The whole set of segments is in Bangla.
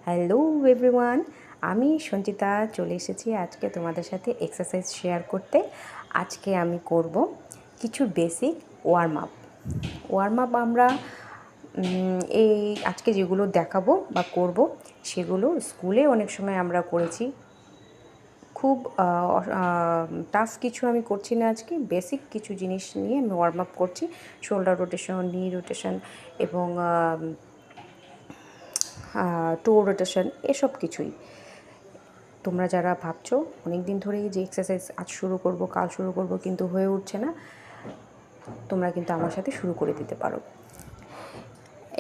হ্যালো এভরিওয়ান, আমি সঞ্চিতা চলে এসেছি আজকে তোমাদের সাথে এক্সারসাইজ শেয়ার করতে। আজকে আমি করব কিছু বেসিক ওয়ার্ম আপ আমরা এই আজকে যেগুলো দেখাবো বা করব সেগুলো স্কুলে অনেক সময় আমরা করেছি। খুব টাফ কিছু আমি করছি না, আজকে বেসিক কিছু জিনিস নিয়ে আমি ওয়ার্ম আপ করছি। শোল্ডার রোটেশন, নি রোটেশন এবং টো রোটেশন, এসব কিছুই। তোমরা যারা ভাবছো অনেক দিন ধরেই যে এক্সারসাইজ আজ শুরু করব, কাল শুরু করব, কিন্তু হয়ে উঠছে না, তোমরা কিন্তু আমার সাথে শুরু করে দিতে পারো।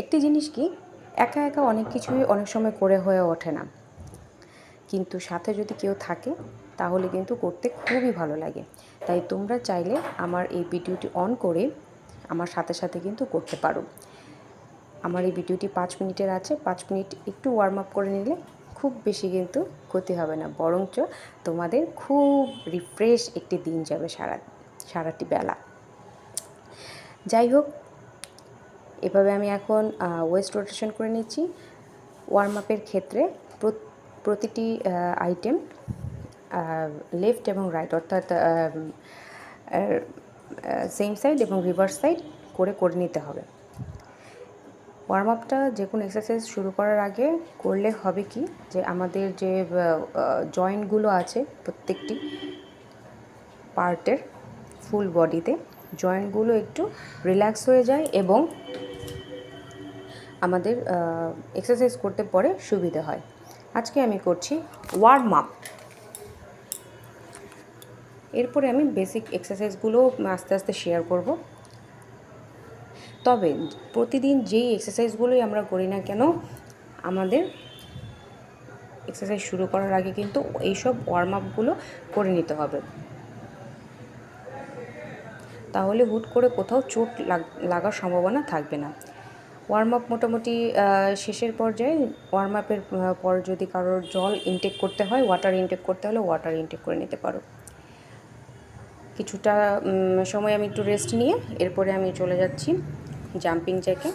একটি জিনিস কি, একা একা অনেক কিছুই অনেক সময় করে হয়ে ওঠে না, কিন্তু সাথে যদি কেউ থাকে তাহলে কিন্তু করতে খুবই ভালো লাগে। তাই তোমরা চাইলে আমার এই ভিডিওটি অন করে আমার সাথে সাথে কিন্তু করতে পারো। আমার এই ভিডিওটি 5 মিনিটের আছে, 5 মিনিট একটু ওয়ার্ম আপ করে নিলে খুব বেশি কিন্তু ক্ষতি হবে না, বরঞ্চ তোমাদের খুব রিফ্রেশ একটি দিন যাবে সারাটি বেলা। যাই হোক, এভাবে আমি এখন ওয়েস্ট রোটেশন করে নিচ্ছি। ওয়ার্ম আপের ক্ষেত্রে প্রতিটি আইটেম লেফট এবং রাইট, অর্থাৎ সেম সাইড এবং রিভার্স সাইড করে নিতে হবে। ওয়ার্ম আপটা যে কোনো এক্সারসাইজ শুরু করার আগে করলে হবে কি, যে আমাদের যে জয়েন্টগুলো আছে প্রত্যেকটি পার্টের ফুল বডিতে জয়েন্টগুলো একটু রিল্যাক্স হয়ে যায় এবং আমাদের এক্সারসাইজ করতে পরে সুবিধা হয়। আজকে আমি করছি ওয়ার্ম আপ, এরপরে আমি বেসিক এক্সারসাইজগুলো আস্তে আস্তে শেয়ার করব। তবে প্রতিদিন যেই এক্সারসাইজগুলোই আমরা করি না কেন, আমাদের এক্সারসাইজ শুরু করার আগে কিন্তু এইসব ওয়ার্ম আপগুলো করে নিতে হবে, তাহলে হুট করে কোথাও চোট লাগার সম্ভাবনা থাকবে না। ওয়ার্ম আপ মোটামুটি শেষের পর্যায়ে। ওয়ার্ম আপের পর যদি কারোর জল ইনটেক করতে হয়, ওয়াটার ইনটেক করতে হলে ওয়াটার ইনটেক করে নিতে পারো। কিছুটা সময় আমি একটু রেস্ট নিয়ে এরপরে আমি চলে যাচ্ছি জাম্পিং জ্যাকে।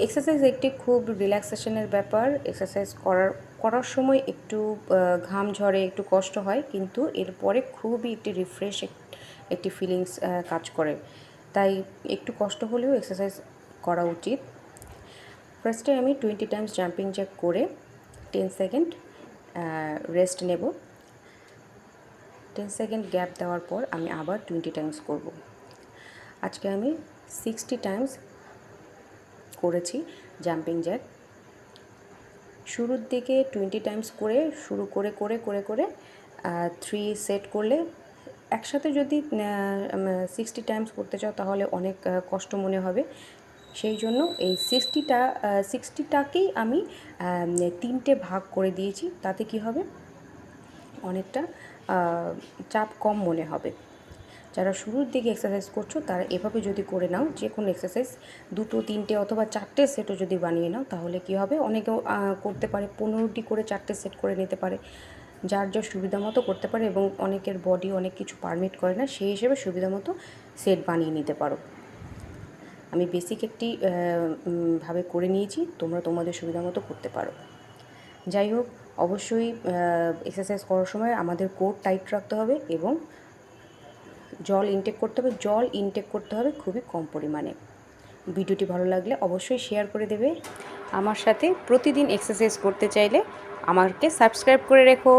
এক্সারসাইজ একটি খুব রিল্যাক্সেশনের ব্যাপার। এক্সারসাইজ করার সময় একটু ঘাম ঝরে, একটু কষ্ট হয়, কিন্তু এরপরে খুবই একটি রিফ্রেশ একটি ফিলিংস কাজ করে। তাই একটু কষ্ট হলেও এক্সারসাইজ করা উচিত। ফার্স্টে আমি 20 টাইমস জাম্পিং জ্যাক করে 10 সেকেন্ড রেস্ট নেব। 10 সেকেন্ড গ্যাপ দেওয়ার পর আমি আবার 20 টাইমস করব। আজকে আমি 60 টাইমস করেছি জাম্পিং জ্যাক। শুরুর দিকে 20 টাইমস করে শুরু করে 3 সেট করলে, একসাথে যদি 60 টাইমস করতে চাও তাহলে অনেক কষ্ট মনে হবে। সেই জন্য এই 60টাকেই আমি 3টে ভাগ করে দিয়েছি। তাতে কি হবে, অনেকটা চাপ কম মনে হবে। যারা শুরুর দিকে এক্সারসাইজ করছো তারা এভাবে যদি করে নাও, যে কোনো এক্সারসাইজ 2, 3 অথবা 4টে সেটও যদি বানিয়ে নাও, তাহলে কি হবে, অনেকেও করতে পারে 15টি করে 4টে সেট করে নিতে পারে। যার যা সুবিধা মতো করতে পারে, এবং অনেকের বডি অনেক কিছু পারমিট করে না, সেই হিসেবে সুবিধা মতো সেট বানিয়ে নিতে পারো। আমি বেসিক একটি ভাবে করে নিয়েছি, তোমরা তোমাদের সুবিধা মতো করতে পারো। যাই হোক, অবশ্যই এক্সারসাইজ করার সময় আমাদের কোর টাইট রাখতে হবে এবং জল ইনটেক করতে হবে খুবই কম পরিমাণে। ভিডিওটি ভালো লাগলে অবশ্যই শেয়ার করে দেবে। আমার সাথে প্রতিদিন এক্সারসাইজ করতে চাইলে আমাকে সাবস্ক্রাইব করে রেখো।